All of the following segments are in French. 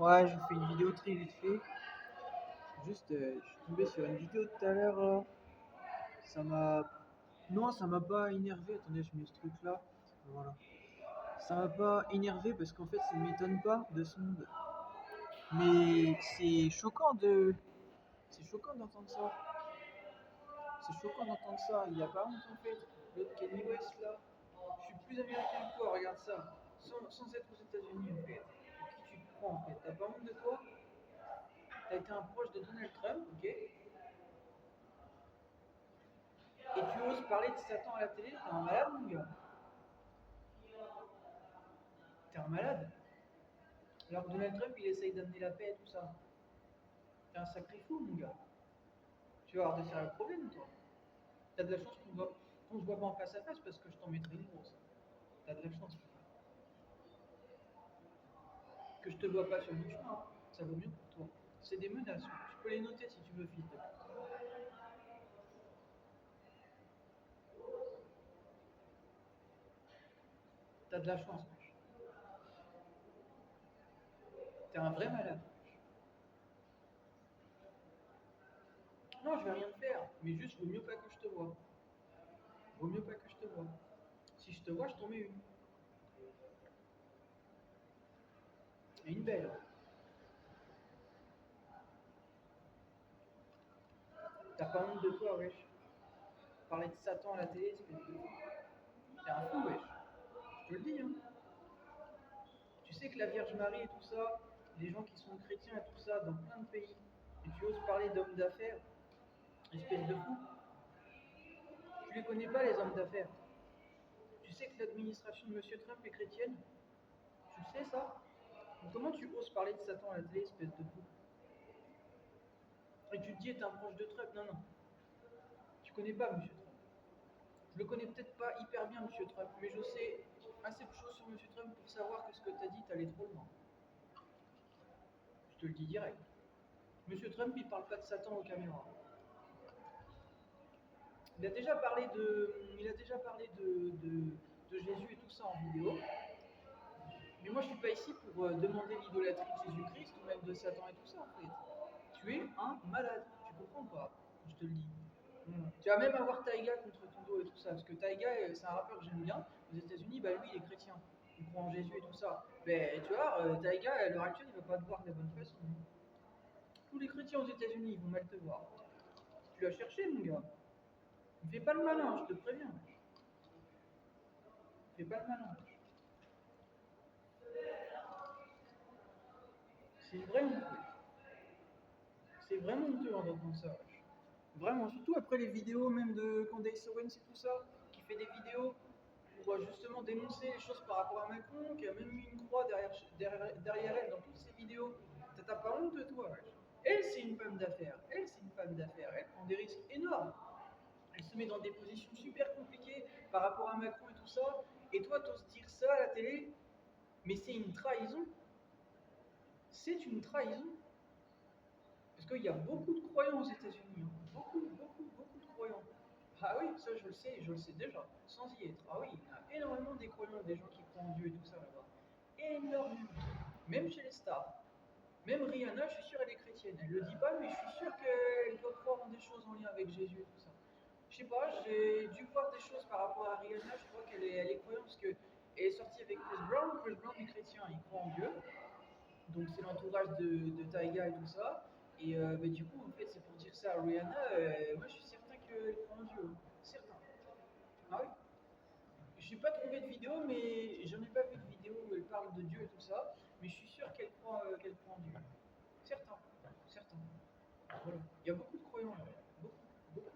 Ouais, je fais une vidéo très vite fait. Juste, je suis tombé sur une vidéo tout à l'heure là. Ça m'a. Non, ça m'a pas énervé. Attendez, je mets ce truc là. Voilà. Ça m'a pas énervé parce qu'en fait, ça ne m'étonne pas de ce monde. Mais c'est choquant de. C'est choquant d'entendre ça. C'est choquant d'entendre ça. Il y a pas honte en fait. L'autre Kanye West là. Je suis plus américain que toi, regarde ça. Sans être aux États-Unis en fait. Pour qui tu te prends en fait? T'as pas honte de toi? T'as été un proche de Donald Trump, ok? Et tu oses parler de Satan à la télé, t'es un malade, mon gars. T'es un malade. Alors que Donald Trump, il essaye d'amener la paix et tout ça. T'es un sacré fou, mon gars. Tu vas avoir de sérieux problèmes, toi. T'as de la chance qu'on se voit pas en face à face parce que je t'en mettrai une grosse. T'as de la chance. Que je te vois pas sur mon chemin, hein. Ça vaut mieux pour toi. C'est des menaces. Tu peux les noter si tu veux, fils de pute. T'as de la chance, mec. T'es un vrai malade. Non, je vais rien te faire. Mais juste, vaut mieux pas que je te vois. Vaut mieux pas que je te vois. Si je te vois, je t'en mets une. Et une belle. T'as pas honte de toi, wesh. Parler de Satan à la télé, espèce de fou. T'es un fou, wesh. Je te le dis, hein. Tu sais que la Vierge Marie et tout ça, les gens qui sont chrétiens et tout ça, dans plein de pays, et tu oses parler d'hommes d'affaires, espèce de fou. Tu les connais pas, les hommes d'affaires. Tu sais que l'administration de Monsieur Trump est chrétienne. Tu le sais, ça? Donc comment tu oses parler de Satan à la télé, espèce de fou? Et tu te dis, t'es un proche de Trump. Non, non. Tu connais pas Monsieur Trump. Je le connais peut-être pas hyper bien, Monsieur Trump, mais je sais assez de choses sur Monsieur Trump pour savoir que ce que t'as dit, t'allais trop loin. Je te le dis direct. Monsieur Trump, il parle pas de Satan aux caméras. Il a déjà parlé de Jésus et tout ça en vidéo. Mais moi, je suis pas ici pour demander l'idolâtrie de Jésus-Christ ou même de Satan et tout ça, en fait. Tu es un malade. Tu comprends pas? Je te le dis. Tu vas même avoir Taiga contre ton dos et tout ça. Parce que Taiga, c'est un rappeur que j'aime bien. Aux États-Unis, bah lui, il est chrétien. Il croit en Jésus et tout ça. Mais tu vois, Taiga, à l'heure actuelle, il va pas te voir de la bonne façon. Tous les chrétiens aux États-Unis, ils vont mal te voir. Tu l'as cherché, mon gars. Ne fais pas le malin, je te préviens. Fais pas le malin. C'est vrai honteux. C'est vraiment honteux d'entendre ça. Vraiment, surtout après les vidéos même de Candace Owens et tout ça, qui fait des vidéos pour justement dénoncer les choses par rapport à Macron, qui a même mis une croix derrière elle dans toutes ses vidéos. T'as pas honte de toi, wesh. Elle, c'est une femme d'affaires. Elle, c'est une femme d'affaires. Elle prend des risques énormes. Elle se met dans des positions super compliquées par rapport à Macron et tout ça. Et toi, t'oses dire ça à la télé, mais c'est une trahison. C'est une trahison. Parce qu'il y a beaucoup de croyants aux États-Unis, hein. Beaucoup, beaucoup, beaucoup de croyants. Ah oui, ça je le sais déjà, sans y être. Ah oui, il y a énormément des croyants, des gens qui croient en Dieu et tout ça là-bas. Énormément. Même chez les stars. Même Rihanna, je suis sûr elle est chrétienne. Elle le dit pas, mais je suis sûr qu'elle doit croire en des choses en lien avec Jésus et tout ça. Je sais pas, j'ai dû voir des choses par rapport à Rihanna, je crois elle est croyante parce qu'elle est sortie avec Chris Brown. Chris Brown est chrétien, il croit en Dieu. Donc c'est l'entourage de Taiga et tout ça. Et bah, du coup, en fait, c'est pour dire ça à Rihanna. Moi, je suis certain qu'elle croit en Dieu. Certain. Ah oui. Je n'ai pas trouvé de vidéo, mais j'en ai pas vu de vidéo où elle parle de Dieu et tout ça. Mais je suis sûr qu'elle croit en Dieu. Certain. Certain. Voilà. Il y a beaucoup de croyants là. Beaucoup. Beaucoup.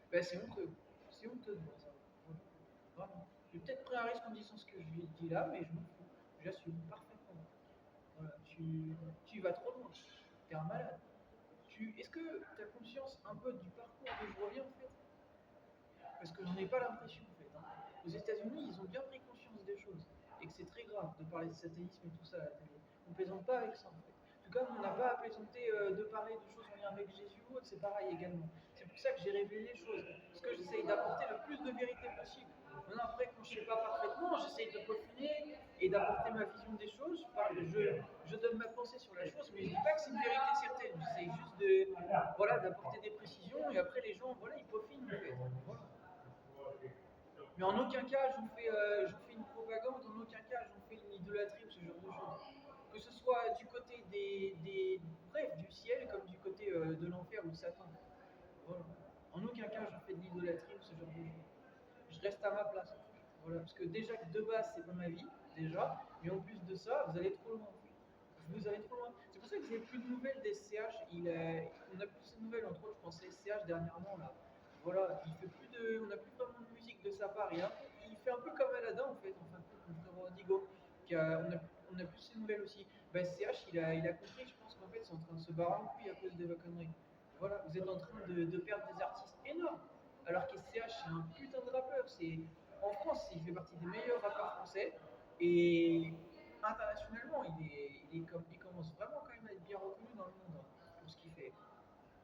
Ben, c'est honteux. C'est honteux de voir ça. Voilà. Vraiment. J'ai peut-être pris un risque en disant ce que je lui ai dit là, mais je m'en fous. J'assume parfaitement. Voilà, tu vas trop loin. T'es un malade. Est-ce que tu as conscience un peu du parcours que je reviens en fait? Parce que j'en ai pas l'impression en fait, hein. Aux États-Unis, ils ont bien pris conscience des choses et que c'est très grave de parler de satanisme et tout ça à la télé. On plaisante pas avec ça en fait. En tout cas, on n'a pas à plaisanter de parler de choses en lien avec Jésus ou autre, c'est pareil également. C'est pour ça que j'ai révélé les choses, parce que j'essaye d'apporter le plus de vérité possible. Maintenant, après, quand je ne sais pas parfaitement, j'essaye de peaufiner et d'apporter ma vision des choses. Je donne ma pensée sur la chose, mais je dis pas que c'est une vérité certaine. J'essaie juste de, voilà, d'apporter des précisions et après les gens, voilà, ils peaufinent en fait. Voilà. Mais en aucun cas, je vous fais une propagande, en aucun cas, je vous fais une idolâtrie ou ce genre de choses. Que ce soit du côté bref, du ciel comme du côté de l'enfer ou de Satan. Voilà. En aucun cas, je fais de l'idolâtrie ou ce genre de choses. Je reste à ma place. Voilà, parce que déjà que de base, c'est pas ma vie, déjà, mais en plus de ça, vous allez trop loin. Vous allez trop loin. C'est pour ça que vous n'avez plus de nouvelles des SCH. On a plus de nouvelles, entre autres, je pense, SCH dernièrement, là. Voilà, on n'a plus vraiment de musique de sa part. Il fait un peu comme Aladdin, en fait, enfin, mon frère Digo. On a plus ses nouvelles aussi. Bah, SCH, il a compris, je pense qu'en fait, c'est en train de se barrer en couille à cause de vos conneries. Voilà, vous êtes en train de perdre des artistes énormes. Alors qu'SCH, c'est un putain de rappeur. En France, il fait partie des meilleurs rappeurs français. Et internationalement, il commence vraiment quand même à être bien reconnu dans le monde pour ce qu'il fait.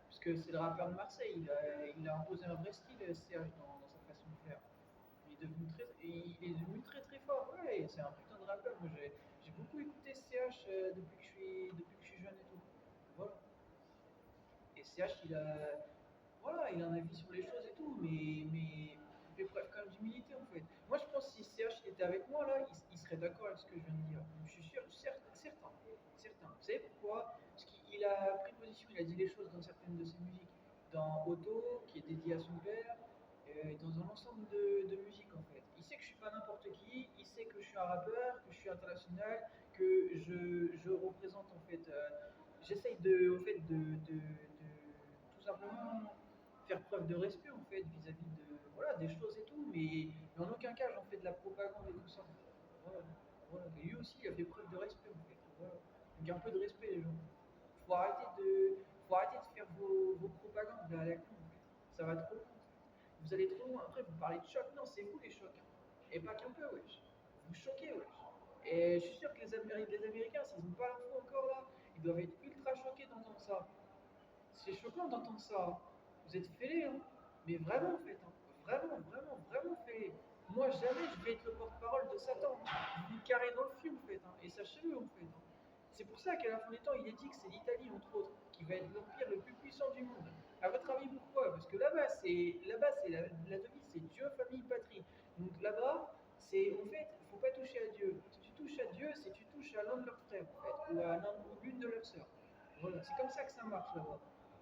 Parce que c'est le rappeur de Marseille, il a imposé un vrai style SCH dans sa façon de faire. Il est devenu très très fort, ouais, c'est un putain de rappeur. Moi j'ai beaucoup écouté SCH depuis que je suis jeune et tout. Voilà. Et CH, il a un avis sur les choses et tout, mais il fait preuve quand même d'humilité en fait. Moi, je pense que si CH il était avec moi là, il serait d'accord avec ce que je viens de dire. Je suis sûr, certain. Vous savez pourquoi? Parce qu'il a pris position, il a dit les choses dans certaines de ses musiques. Dans Auto, qui est dédié à son père, et dans un ensemble de musiques en fait. Il sait que je suis pas n'importe qui, il sait que je suis un rappeur, que je suis international, que je représente en fait. J'essaye tout simplement faire preuve de respect en fait vis-à-vis de voilà des choses et tout, mais en aucun cas j'en fais de la propagande et tout ça. Voilà, voilà. Et lui aussi il a fait preuve de respect en fait. Voilà. Donc un peu de respect les gens. Faut arrêter faut arrêter de faire vos propagandes à la con en fait. Ça va trop loin en fait. Vous allez trop loin. Après vous parlez de choc, non c'est vous les chocs. Hein. Et pas qu'un peu wesh. Vous choquez wesh. Et je suis sûr que les Américains, s'ils n'ont pas l'info encore là, ils doivent être ultra choqués d'entendre ça. C'est choquant d'entendre ça. Hein. Vous êtes fêlés, hein. Mais vraiment, en fait. Hein. Vraiment, vraiment, vraiment fêlés. Moi, jamais je vais être le porte-parole de Satan. Vous vous carrez dans le film, en fait. Hein. Et sachez-le, en fait. Hein. C'est pour ça qu'à la fin des temps, il est dit que c'est l'Italie, entre autres, qui va être l'empire le plus puissant du monde. À votre avis, pourquoi? Parce que là-bas, c'est la devise, c'est Dieu, famille, patrie. Donc là-bas, c'est en fait, il ne faut pas toucher à Dieu. Si tu touches à Dieu, c'est tu touches à l'un de leurs frères, en fait, ou à l'une de leurs sœurs. Voilà, c'est comme ça que ça marche là-bas.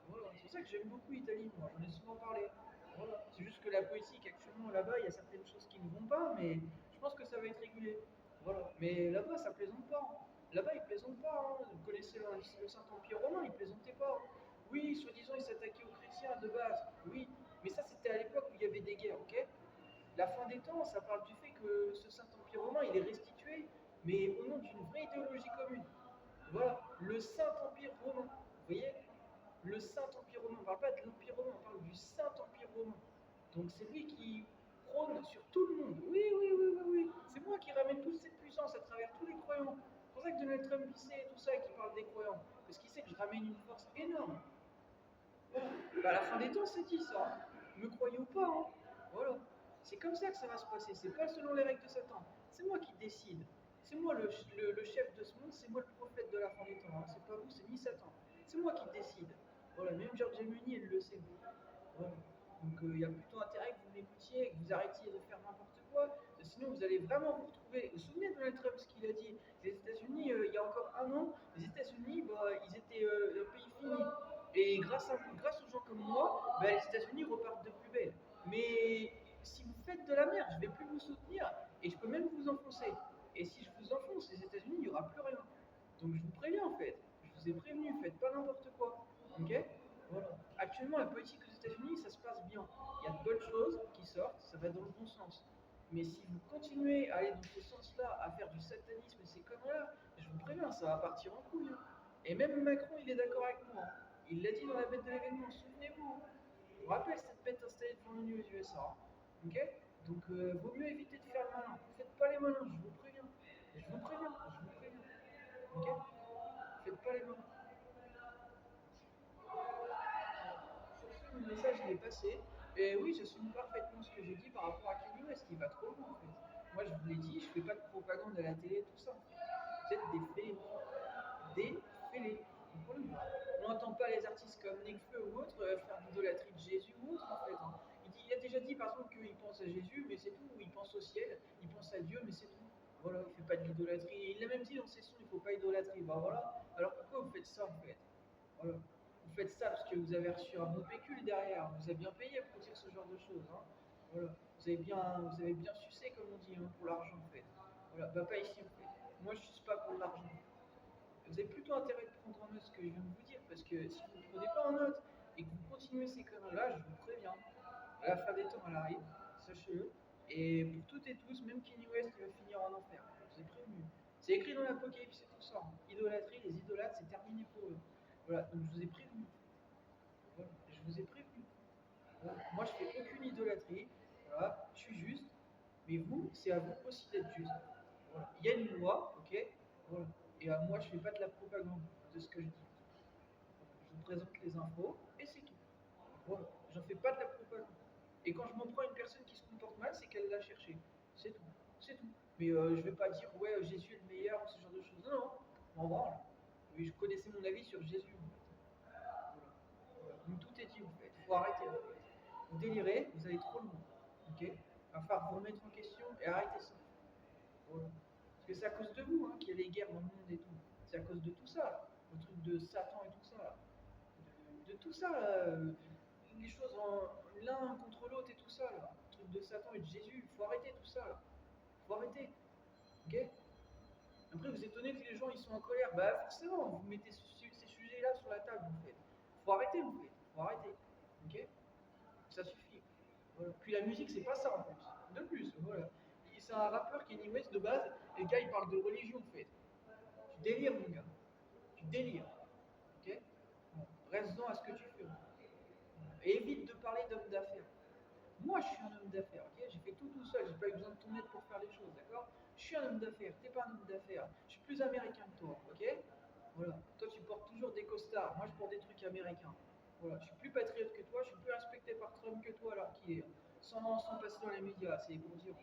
Voilà, c'est pour ça que j'aime beaucoup l'Italie, moi, j'en ai souvent parlé. Voilà. C'est juste que la politique actuellement là-bas, il y a certaines choses qui ne vont pas, mais je pense que ça va être régulé. Voilà. Mais là-bas, ça plaisante pas. Hein. Là-bas, ils plaisantent pas. Hein. Vous connaissez le Saint-Empire romain, ils plaisantaient pas. Hein. Oui, soi-disant, ils s'attaquaient aux chrétiens de base. Oui, mais ça, c'était à l'époque où il y avait des guerres, ok? La fin des temps, ça parle du fait que ce Saint-Empire romain, il est restitué, mais au nom d'une vraie idéologie commune. Voilà, le Saint-Empire romain. Vous voyez? Le Saint-Empire romain. On ne parle pas de l'Empire romain, on parle du Saint-Empire romain. Donc c'est lui qui prône sur tout le monde. Oui, oui, oui, oui, oui. C'est moi qui ramène toute cette puissance à travers tous les croyants. C'est pour ça que Donald Trump il sait tout ça et qu'il parle des croyants. Parce qu'il sait que je ramène une force énorme. Voilà. Bah, à la fin des temps, c'est dit ça. Hein. Me croyez ou pas. Hein. Voilà. C'est comme ça que ça va se passer. C'est pas selon les règles de Satan. C'est moi qui décide. C'est moi le chef de ce monde. C'est moi le prophète de la fin des temps. Hein. C'est pas vous, c'est ni Satan. C'est moi qui décide. Voilà. Même George Muni, elle le sait. Voilà. Donc il y a plutôt intérêt que vous m'écoutiez et que vous arrêtiez de faire n'importe quoi. Sinon, vous allez vraiment vous retrouver. Vous vous souvenez de Donald Trump, ce qu'il a dit? Les États-Unis, il y a encore un an, les États-Unis, bah, ils étaient un pays fini. Et grâce aux gens comme moi, bah, les États-Unis repartent de plus belle. Mais si vous faites de la merde, je ne vais plus vous soutenir et je peux même vous enfoncer. Et si je vous enfonce, les États-Unis, il n'y aura plus rien. Donc je vous préviens en fait. Je vous ai prévenu, faites pas n'importe quoi. Ok? Voilà. Actuellement, la politique aux États-Unis, ça se passe bien. Il y a de bonnes choses qui sortent, ça va dans le bon sens. Mais si vous continuez à aller dans ce sens-là, à faire du satanisme et ces conneries-là, je vous préviens, ça va partir en couille. Hein. Et même Macron, il est d'accord avec moi. Hein. Il l'a dit dans la bête de l'événement, souvenez-vous. Hein. Je vous rappelle cette bête installée devant l'ONU aux USA. Hein. Ok? Donc, vaut mieux éviter de faire le malin. Ne faites pas les malins, je vous préviens. Je vous préviens, je vous préviens. Ok? Faites pas les malins. Le message il est passé. Et oui, j'assume parfaitement ce que j'ai dit par rapport à Kanye West, qui va trop loin en fait. Moi je vous l'ai dit, je fais pas de propagande à la télé, tout ça en fait. Vous êtes des fées. défilé. On n'entend pas les artistes comme Nekfeu ou autres faire l'idolâtrie de Jésus ou autre en fait. Hein. Il a déjà dit par exemple qu'il pense à Jésus, mais c'est tout. Il pense au ciel, il pense à Dieu, mais c'est tout. Voilà, il fait pas de l'idolâtrie. Il l'a même dit dans ses sons, il faut pas idolâtrer. Bah voilà. Alors pourquoi vous faites ça en fait? Voilà. Vous faites ça parce que vous avez reçu un bon pécule derrière. Vous avez bien payé pour dire ce genre de choses. Hein. Voilà. Vous avez bien sucé comme on dit hein, pour l'argent en fait. Voilà. Bah pas ici en fait. Moi je suce pas pour l'argent. Vous avez plutôt intérêt de prendre en note ce que je viens de vous dire, parce que si vous ne prenez pas en note et que vous continuez ces conneries-là, je vous préviens, la fin des temps elle arrive, sachez-le, et pour toutes et tous, même Kanye West il va finir en enfer, je vous ai prévenu. C'est écrit dans l'Apocalypse, c'est tout ça. Hein. Idolâtrie, les idolâtres, c'est terminé pour eux. Voilà, donc je vous ai prévenu. Voilà, je vous ai prévenu. Voilà. Moi je fais aucune idolâtrie, voilà, je suis juste, mais vous, c'est à vous aussi d'être juste. Voilà. Il y a une loi, ok. Voilà. Et moi, je fais pas de la propagande de ce que je dis. Je vous présente les infos et c'est tout. Voilà. J'en fais pas de la propagande. Et quand je m'en prends à une personne qui se comporte mal, c'est qu'elle l'a cherché. C'est tout. C'est tout. Mais je vais pas dire, ouais, Jésus est le meilleur, ou ce genre de choses. Non, non. M'en branle. Oui, je connaissais mon avis sur Jésus. Voilà. Voilà. Donc tout est dit, en fait. Faut arrêter. En fait. Vous délirez, vous allez trop loin. Ok. Il va falloir vous remettre en question et arrêter ça. Voilà. Parce que c'est à cause de vous hein, qu'il y a les guerres dans le monde et tout. C'est à cause de tout ça, là. Le truc de Satan et tout ça. Là. De tout ça, là. Les choses l'un contre l'autre et tout ça. Là. Le truc de Satan et de Jésus. Il faut arrêter tout ça. Là. Faut arrêter. Ok. Après, vous étonnez que les gens ils sont en colère. Bah, forcément, vous mettez ces sujets-là sur la table, en fait. Faut arrêter, en fait. Faut arrêter. Ok. Ça suffit. Voilà. Puis la musique, c'est pas ça en plus. De plus, voilà. C'est un rappeur qui est West de base, et le gars il parle de religion en fait. Tu délires mon gars. Tu délires. Ok. Bon. Reste-en à ce que tu fais. Et évite de parler d'homme d'affaires. Moi je suis un homme d'affaires, ok. J'ai fait tout seul, j'ai pas eu besoin de ton aide pour faire les choses, d'accord. Je suis un homme d'affaires, t'es pas un homme d'affaires. Je suis plus américain que toi, ok. Voilà. Toi tu portes toujours des costards, moi je porte des trucs américains. Voilà. Je suis plus patriote que toi, je suis plus respecté par Trump que toi alors qu'il est. Sans passer dans les médias, c'est pour dire.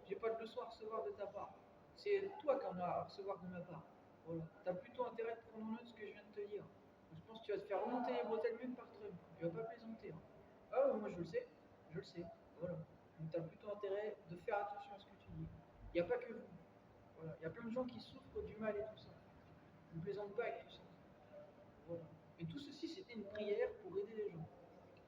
J'ai pas de leçon à recevoir de ta part. C'est toi qui en as à recevoir de ma part. Voilà. T'as plutôt intérêt de prendre en note ce que je viens de te dire. Je pense que tu vas te faire remonter les bretelles même par Trump. Tu vas pas plaisanter. Hein. Ah ouais, moi je le sais. Je le sais. Voilà. Donc t'as plutôt intérêt de faire attention à ce que tu dis. Il n'y a pas que vous. Voilà. Il y a plein de gens qui souffrent du mal et tout ça. Ne plaisante pas avec tout ça. Voilà. Et tout ceci, c'était une prière pour aider les gens.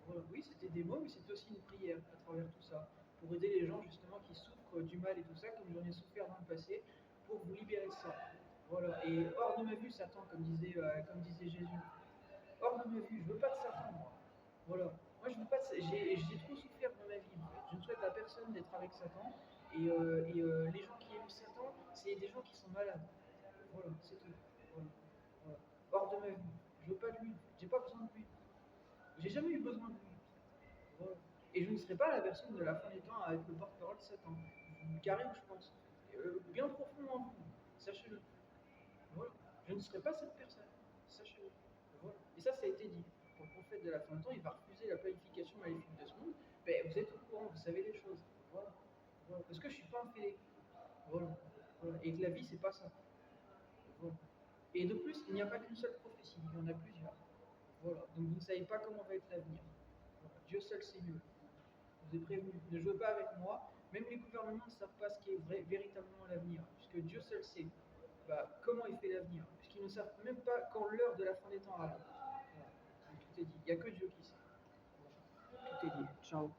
Voilà. Oui, c'était des mots, mais c'était aussi une prière à travers tout ça, pour aider les gens justement qui souffrent du mal et tout ça, comme j'en ai souffert dans le passé, pour vous libérer de ça. Voilà. Et hors de ma vue, Satan, comme disait Jésus. Hors de ma vue, je veux pas de Satan, moi. Voilà. Moi, je veux pas de... J'ai trop souffert dans ma vie, en fait. Je ne souhaite à personne d'être avec Satan. Les gens qui aiment Satan, c'est des gens qui sont malades. Voilà, c'est tout. Voilà. Voilà. Hors de ma vue. Je veux pas de lui. J'ai pas besoin de lui. J'ai jamais eu besoin de lui. Voilà. Et je ne serai pas la personne de la fin des temps avec le porte-parole de Satan. Vous me carrez où je pense. Bien profond en vous. Sachez-le. Voilà. Je ne serai pas cette personne. Sachez-le. Voilà. Et ça a été dit. Pour le prophète de la fin des temps, il va refuser la planification maléfique de ce monde. Ben, vous êtes au courant, vous savez les choses. Voilà. Voilà. Parce que je ne suis pas un fêlé. Voilà. Voilà. Et que la vie, c'est pas ça. Voilà. Et de plus, il n'y a pas qu'une seule prophétie, il y en a plusieurs. Voilà. Donc vous ne savez pas comment va être l'avenir. Voilà. Dieu seul sait mieux. Je vous ai prévenu, ne jouez pas avec moi. Même les gouvernements ne savent pas ce qui est véritablement l'avenir, puisque Dieu seul sait comment il fait l'avenir, puisqu'ils ne savent même pas quand l'heure de la fin des temps arrive. Voilà. Donc, tout est dit. Il n'y a que Dieu qui sait. Voilà. Tout est dit. Ciao.